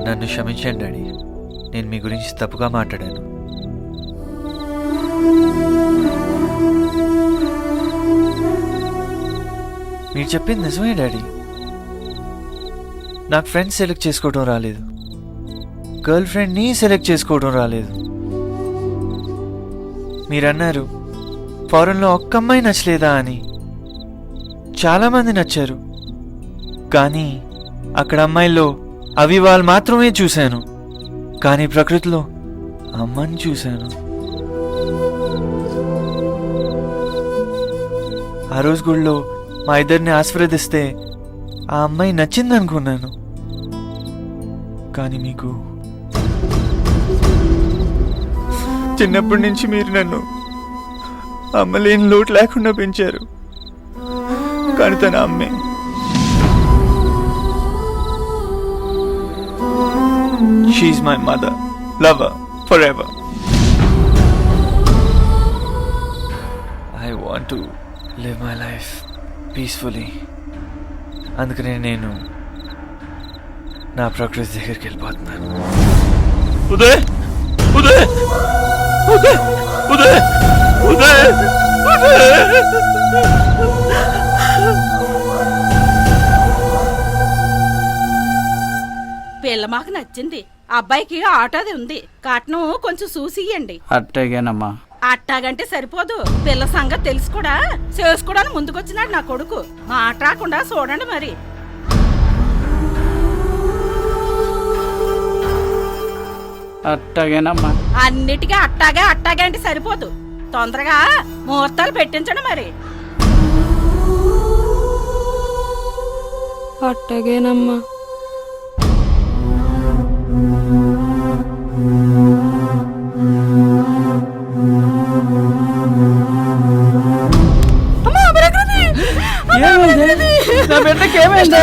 నన్ను క్షమించండి డాడీ, నేను మీ గురించి తప్పుగా మాట్లాడాను. మీరు చెప్పింది నిజమే డాడీ. నాకు ఫ్రెండ్స్ సెలెక్ట్ చేసుకోవడం రాలేదు, గర్ల్ ఫ్రెండ్ని సెలెక్ట్ చేసుకోవడం రాలేదు. మీరన్నారు ఫారెన్లో ఒక్క అమ్మాయి నచ్చలేదా అని. చాలామంది నచ్చారు, కానీ అక్కడ అమ్మాయిల్లో అవి వాళ్ళు మాత్రమే చూశాను. కానీ ప్రకృతిలో అమ్మని చూశాను. ఆ రోజు గుళ్ళో మా ఇద్దరిని ఆశీర్వదిస్తే ఆ అమ్మాయి నచ్చిందనుకున్నాను. కానీ మీకు చిన్నప్పటి నుంచి మీరు నన్ను అమ్మలేని లోటు లేకుండా పెంచారు. కానీ తన అమ్మే. She my mother, lover forever. I want to live my life peacefully. అందుకనే నేను నా ప్రకృతి దగ్గరికి వెళ్ళిపోతున్నాను. ఉదయ్ ఉదయ్ ఉదయ్ ఉదయ్ ఉదయ్ పిల్ల మాకు నచ్చింది. అబ్బాయికి ఆటోది ఉంది, కట్నం కొంచెం చూసి ఇయ్యండి. అట్టగేనమ్మా. అట్టాగంటే సరిపోదు, పిల్ల సంగతి తెలుసు కూడా చేసుకోవడానికి ముందుకొచ్చినాడు నా కొడుకు. మాట రాకుండా చూడండి మరి. అట్టగేనమ్మా. అన్నిటికీ అట్టాగే అట్టాగే అంటే సరిపోదు, తొందరగా ముహూర్తాలు పెట్టించండి మరి. అట్టగేనమ్మా. నా బిడ్డకి ఏమైంది?